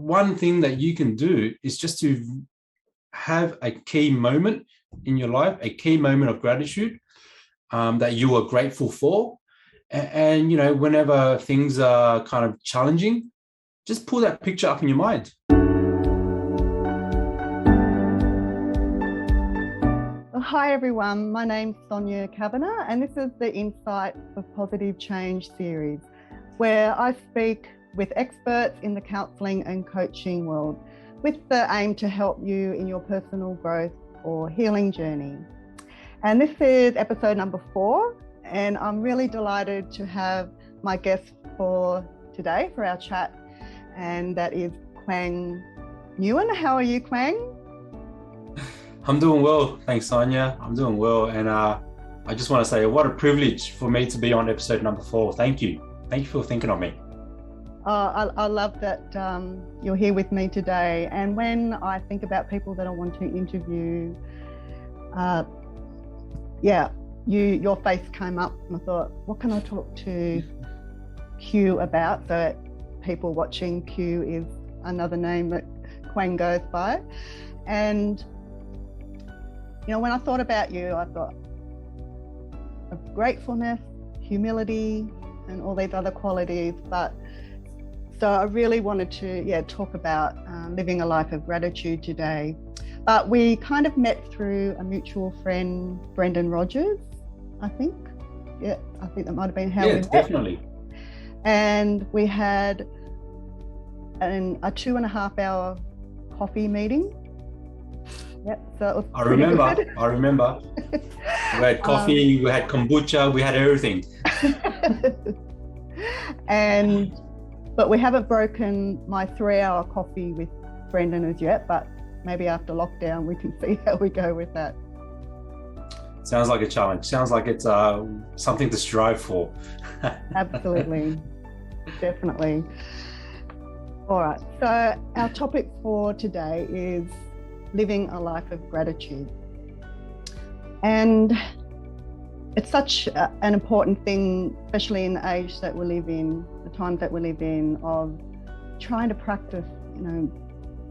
one thing that you can do is just to have a key moment in your life, a key moment of gratitude that you are grateful for. And, whenever things are kind of challenging, just pull that picture up in your mind. Hi everyone, my name's Sonia Kavanagh and this is the Insight for Positive Change series, where I speak with experts in the counselling and coaching world with the aim to help you in your personal growth or healing journey. And this is episode number 4, and I'm really delighted to have my guest for today for our chat, and that is Quang Nguyen. How are you, Quang? I'm doing well, thanks, Sonia. I'm doing well, and I just want to say what a privilege for me to be on episode number 4. Thank you for thinking of me. I love that you're here with me today. And when I think about people that I want to interview, your face came up, and I thought, what can I talk to Q about? So people watching, Q is another name that Quang goes by, and when I thought about you, I thought of gratefulness, humility, and all these other qualities. But so I really wanted to, talk about living a life of gratitude today. But we kind of met through a mutual friend, Brendan Rogers, I think. Yeah, I think that might have been how we met. Definitely. And we had a 2.5-hour coffee meeting. Yep, so it was I remember. We had coffee, we had kombucha, we had everything. But we haven't broken my 3-hour coffee with Brendan as yet, but maybe after lockdown we can see how we go with that. Sounds like a challenge. Sounds like it's something to strive for. Absolutely, definitely. All right, so our topic for today is living a life of gratitude. And it's such an important thing, especially in the age that we live in, the times that we live in, of trying to practice,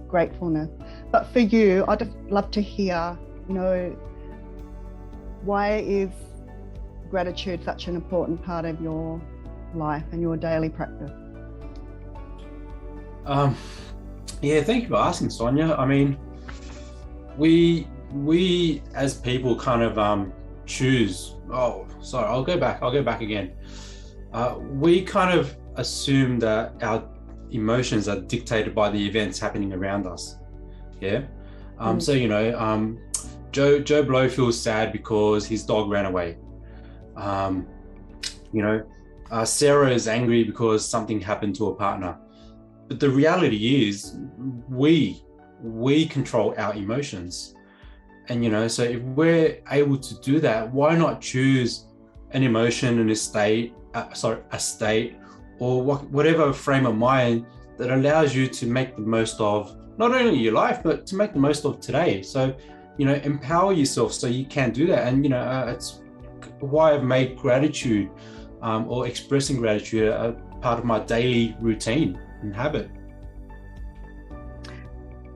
gratefulness. But for you, I'd just love to hear, why is gratitude such an important part of your life and your daily practice? Thank you for asking, Sonia. I mean, we as people kind of choose. I'll go back again. We kind of assume that our emotions are dictated by the events happening around us. Yeah. So Joe Blow feels sad because his dog ran away. Sarah is angry because something happened to her partner. But the reality is, we control our emotions. And, so if we're able to do that, why not choose an emotion and a state, or whatever frame of mind that allows you to make the most of not only your life, but to make the most of today. So, empower yourself so you can do that. And, it's why I've made gratitude or expressing gratitude a part of my daily routine and habit.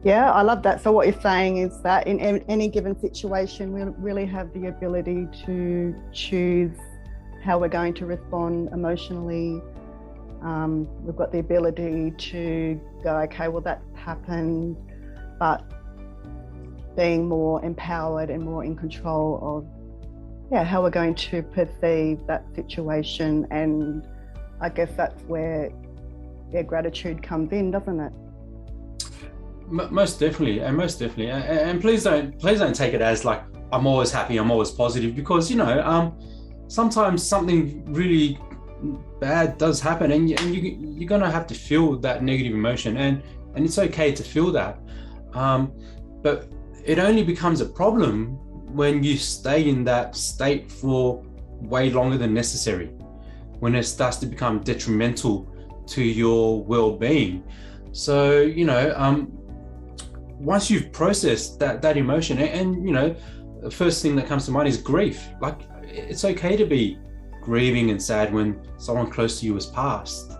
Yeah, I love that. So what you're saying is that in any given situation, we really have the ability to choose how we're going to respond emotionally. We've got the ability to go, okay, well, that's happened, but being more empowered and more in control of how we're going to perceive that situation. And I guess that's where gratitude comes in, doesn't it? Most definitely. And please don't take it as like I'm always happy, I'm always positive, because sometimes something really bad does happen, and you're gonna have to feel that negative emotion, and it's okay to feel that. But it only becomes a problem when you stay in that state for way longer than necessary, when it starts to become detrimental to your well-being. So once you've processed that emotion, and the first thing that comes to mind is grief. Like, it's okay to be grieving and sad when someone close to you has passed.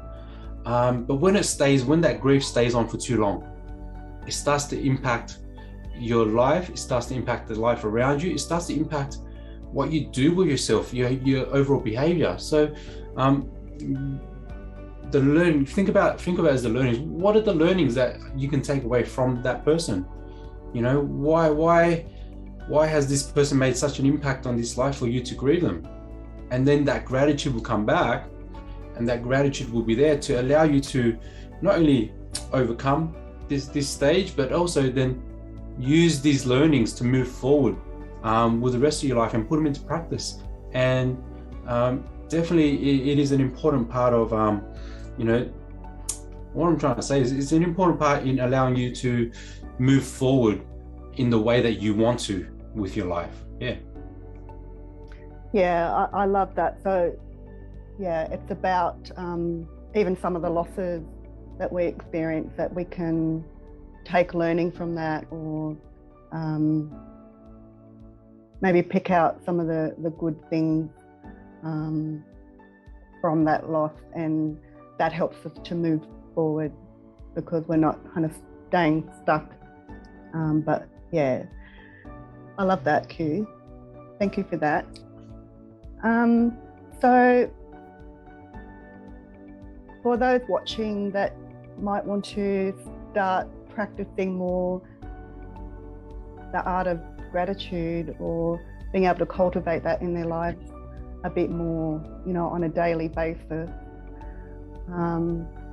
But when that grief stays on for too long, it starts to impact your life. It starts to impact the life around you. It starts to impact what you do with yourself, your overall behavior. So the learning, think about as the learnings. What are the learnings that you can take away from that person? Why has this person made such an impact on this life for you to grieve them? And then that gratitude will come back, and that gratitude will be there to allow you to not only overcome this stage, but also then use these learnings to move forward with the rest of your life and put them into practice. And definitely it is an important part of what I'm trying to say is it's an important part in allowing you to move forward in the way that you want to with your life. I love that. So it's about even some of the losses that we experience, that we can take learning from that, or maybe pick out some of the good things from that loss, and that helps us to move forward because we're not kind of staying stuck. But yeah, I love that, Q. Thank you for that. So for those watching that might want to start practicing more the art of gratitude, or being able to cultivate that in their lives a bit more, on a daily basis,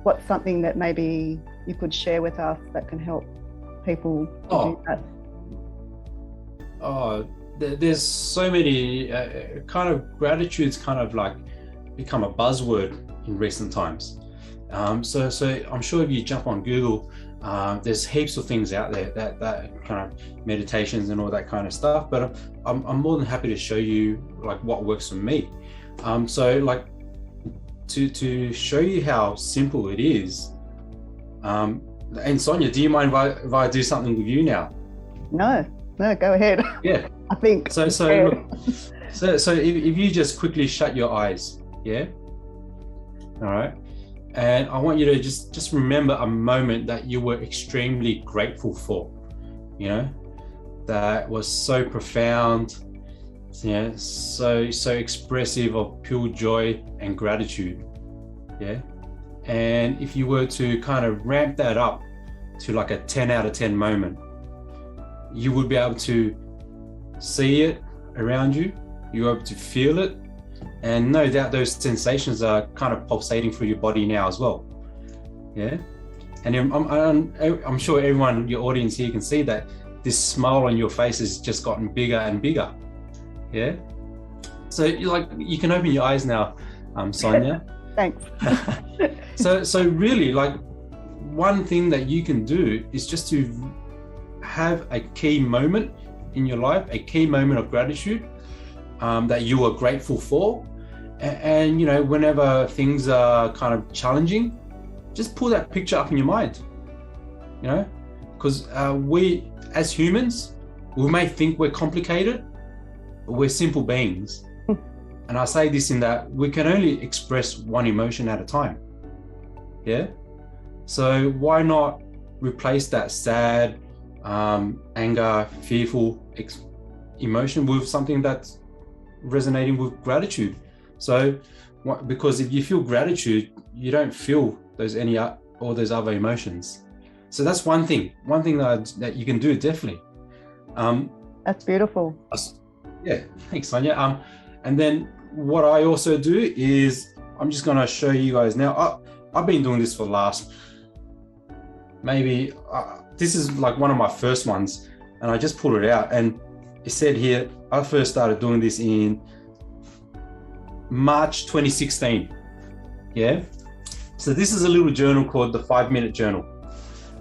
what's something that maybe you could share with us that can help people do that? There's so many kind of gratitude's kind of like become a buzzword in recent times. So I'm sure if you jump on Google, there's heaps of things out there that kind of meditations and all that kind of stuff. But I'm more than happy to show you like what works for me. So like to show you how simple it is. And Sonia, do you mind if I do something with you now? No, go ahead. Yeah. I think so. So if you just quickly shut your eyes, yeah. All right. And I want you to just remember a moment that you were extremely grateful for, that was so profound, so expressive of pure joy and gratitude, yeah. And if you were to kind of ramp that up to like a 10 out of 10 moment, you would be able to see it around you, you're able to feel it, and no doubt those sensations are kind of pulsating through your body now as well, yeah. And I'm sure everyone, your audience here, can see that this smile on your face has just gotten bigger and bigger, yeah. So you can open your eyes now, Sonia. Thanks. So really, like, one thing that you can do is just to have a key moment in your life, a key moment of gratitude that you are grateful for. And whenever things are kind of challenging, just pull that picture up in your mind, because we as humans, we may think we're complicated, but we're simple beings. And I say this in that we can only express one emotion at a time, yeah. So why not replace that sad, anger, fearful emotion with something that's resonating with gratitude? So, because if you feel gratitude, you don't feel all those other emotions. So that's one thing that you can do, definitely. That's beautiful. Yeah, thanks, Sonia. And then what I also do is I'm just going to show you guys now. I've been doing this for the last maybe this is like one of my first ones, and I just pulled it out, and it said here I first started doing this in March 2016. Yeah. So this is a little journal called the 5-Minute Journal.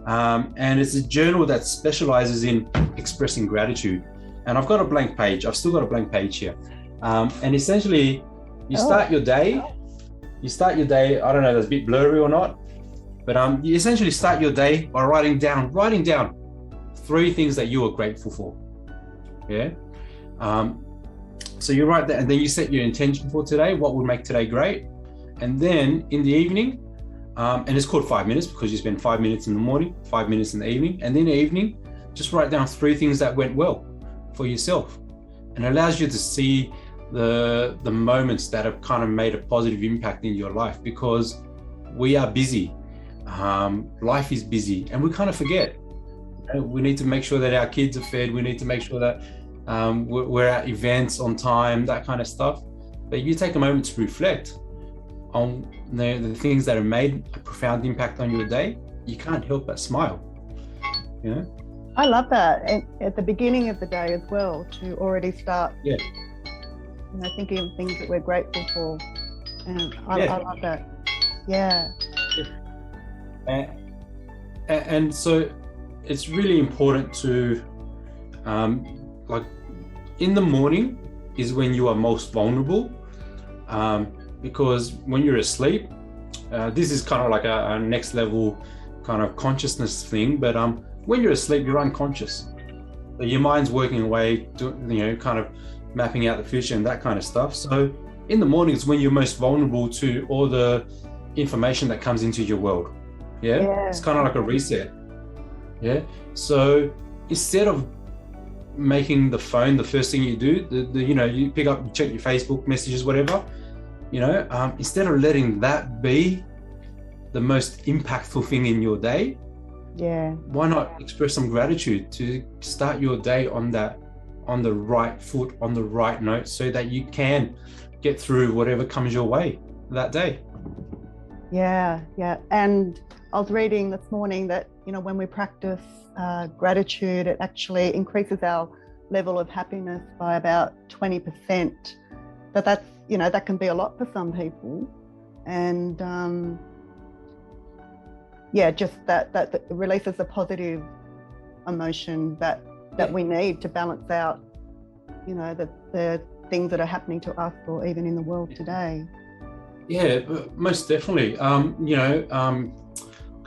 And it's a journal that specializes in expressing gratitude. And I've got a blank page. I've still got a blank page here. And essentially you start your day. I don't know if that's a bit blurry or not, but you essentially start your day by writing down 3 things that you are grateful for. Yeah. So you write that, and then you set your intention for today. What would make today great? And then in the evening, And it's called 5 minutes because you spend 5 minutes in the morning, 5 minutes in the evening, and then in the evening, just write down 3 things that went well for yourself. And it allows you to see the moments that have kind of made a positive impact in your life, because we are busy. Life is busy, and we kind of forget. We need to make sure that our kids are fed. We need to make sure that we're at events on time, that kind of stuff. But you take a moment to reflect on the things that have made a profound impact on your day, you can't help but smile. You know? I love that. And at the beginning of the day as well, to already start thinking of things that we're grateful for. And I love that. Yeah. And so it's really important to, like, in the morning is when you are most vulnerable, because when you're asleep, this is kind of like a next level kind of consciousness thing, but when you're asleep, you're unconscious. So your mind's working away, kind of mapping out the future and that kind of stuff. So in the morning is when you're most vulnerable to all the information that comes into your world. It's kind of like a reset. So instead of making the phone the first thing you do, you pick up, you check your Facebook messages, whatever, instead of letting that be the most impactful thing in your day, why not express some gratitude to start your day on the right foot, on the right note, so that you can get through whatever comes your way that day. And I was reading this morning that when we practice gratitude, it actually increases our level of happiness by about 20%. But that's that can be a lot for some people, and just that it releases a positive emotion that we need to balance out the things that are happening to us or even in the world today. Most definitely. I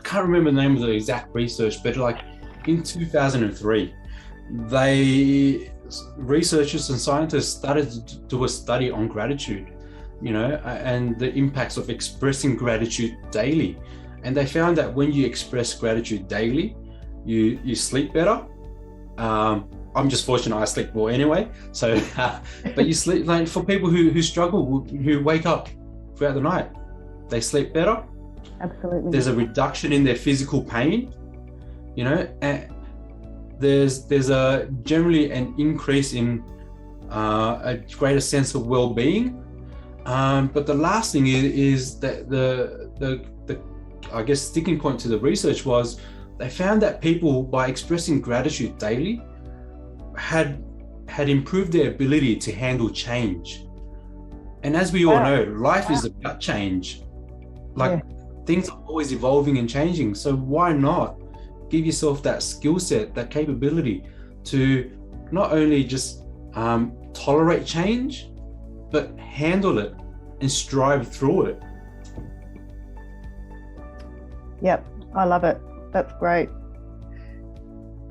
can't remember the name of the exact research, but like in 2003, researchers and scientists started to do a study on gratitude, and the impacts of expressing gratitude daily. And they found that when you express gratitude daily, you sleep better. I'm just fortunate I sleep well anyway. So, but you sleep, like for people who struggle, who wake up throughout the night, they sleep better. Absolutely. There's a reduction in their physical pain, and there's a generally an increase in a greater sense of well-being. But the last thing is that the I guess sticking point to the research was they found that people, by expressing gratitude daily, had improved their ability to handle change. And as we all know, life is about change. Things are always evolving and changing. So why not give yourself that skill set, that capability to not only just tolerate change, but handle it and strive through it. Yep, I love it. That's great.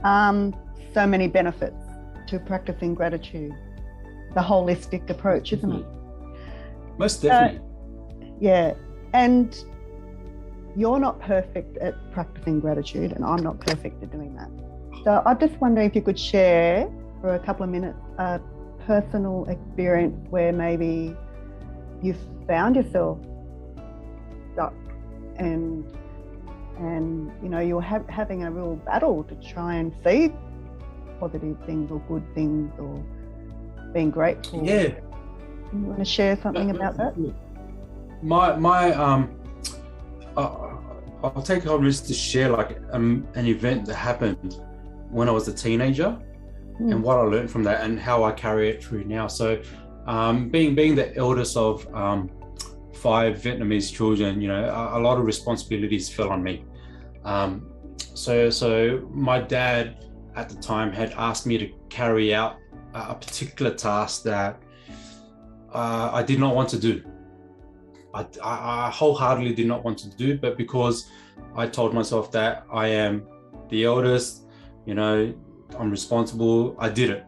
So many benefits to practicing gratitude. The holistic approach, isn't it? Most definitely. And you're not perfect at practicing gratitude, and I'm not perfect at doing that. So I'm just wondering if you could share for a couple of minutes a personal experience where maybe you found yourself stuck and you're having a real battle to try and see positive things or good things or being grateful. You want to share something about that? I'll take a risk to share like an event that happened when I was a teenager and what I learned from that and how I carry it through now. So being the eldest of 5 Vietnamese children, a lot of responsibilities fell on me. So my dad at the time had asked me to carry out a particular task that I did not want to do. I wholeheartedly did not want to do, but because I told myself that I am the eldest, I'm responsible, I did it.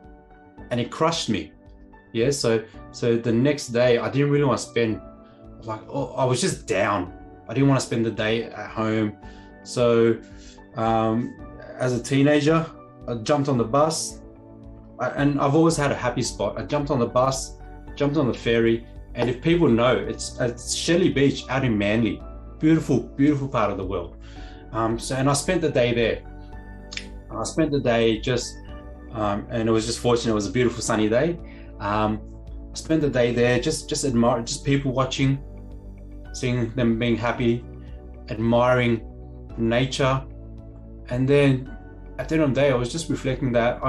And it crushed me. So the next day I didn't really want to spend, I was just down. I didn't want to spend the day at home. So as a teenager, I jumped on the bus, and I've always had a happy spot. I jumped on the bus, jumped on the ferry, and if people know, it's Shelley Beach out in Manly. Beautiful, beautiful part of the world. And I spent the day there. I spent the day just, and it was just fortunate. It was a beautiful sunny day. I spent the day there, just admiring, just people watching, seeing them being happy, admiring nature. And then at the end of the day, I was just reflecting that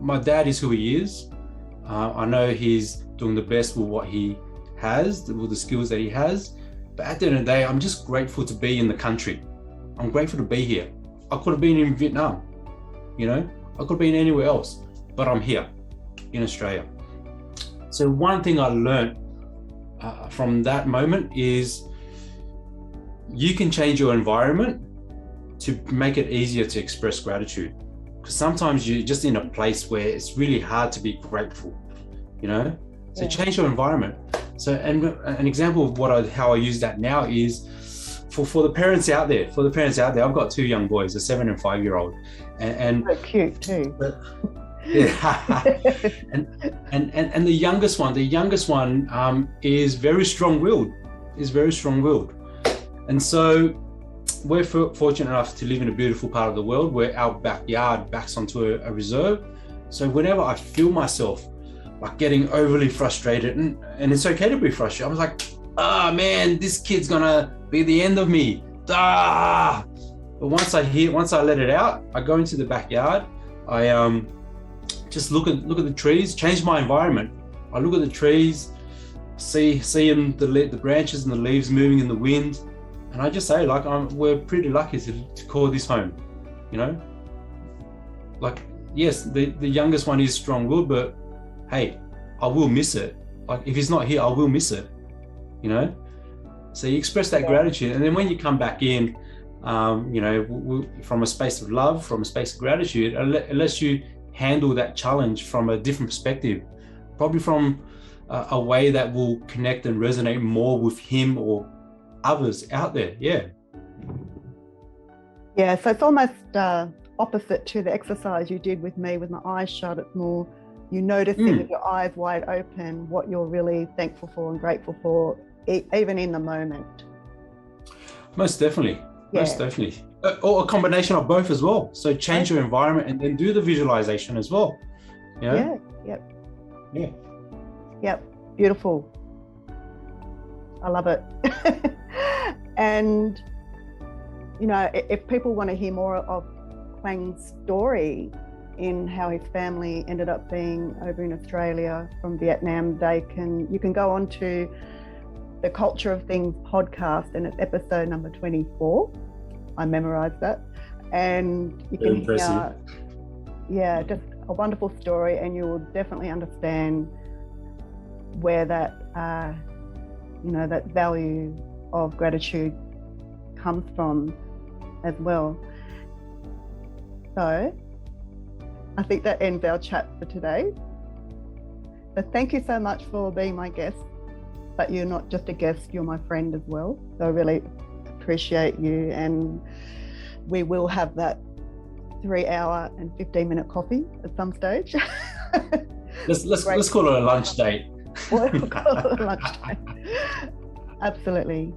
my dad is who he is. I know he's doing the best with what he has, with the skills that he has. But at the end of the day, I'm just grateful to be in the country. I'm grateful to be here. I could have been in Vietnam, I could have been anywhere else, but I'm here in Australia. So one thing I learned from that moment is you can change your environment to make it easier to express gratitude. Because sometimes you're just in a place where it's really hard to be grateful, So change your environment. So, and an example of how I use that now is for the parents out there. I've got 2 young boys, a 7 and 5-year-old, and they're cute too. Yeah, and the youngest one is very strong-willed. And so we're fortunate enough to live in a beautiful part of the world where our backyard backs onto a reserve. So whenever I feel myself like getting overly frustrated, and it's okay to be frustrated, I was like, man, this kid's gonna be the end of me. But once I let it out, I go into the backyard. I just look at the trees, change my environment. I look at the trees, see them, the branches and the leaves moving in the wind, and I just say, like, we're pretty lucky to call this home, Like, yes, the youngest one is strong-willed, but hey, I will miss it. Like, if he's not here, I will miss it, So you express that gratitude, and then when you come back in, from a space of love, from a space of gratitude, it lets you handle that challenge from a different perspective, probably from a way that will connect and resonate more with him or others out there. Yeah, so it's almost opposite to the exercise you did with me with my eyes shut. It's more you noticing with your eyes wide open what you're really thankful for and grateful for, even in the moment. Most definitely. Or a combination of both as well. So change your environment and then do the visualization as well. Yep. Beautiful. I love it. And if people want to hear more of Quang's story in how his family ended up being over in Australia from Vietnam, you can go on to the Culture of Things podcast, and it's episode number 24. I memorized that, and you can hear, just a wonderful story, and you will definitely understand where that that value of gratitude comes from as well. So I think that ends our chat for today. So thank you so much for being my guest, but you're not just a guest, you're my friend as well. So I really appreciate you, and we will have that 3-hour and 15-minute coffee at some stage. Let's call it a lunch date. We'll call it a lunch date. Absolutely.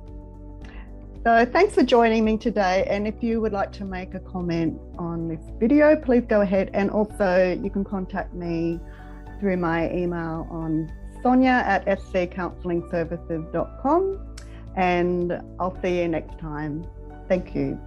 So thanks for joining me today, and if you would like to make a comment on this video, please go ahead, and also you can contact me through my email on sonia@sccounselingservices.com, and I'll see you next time. Thank you.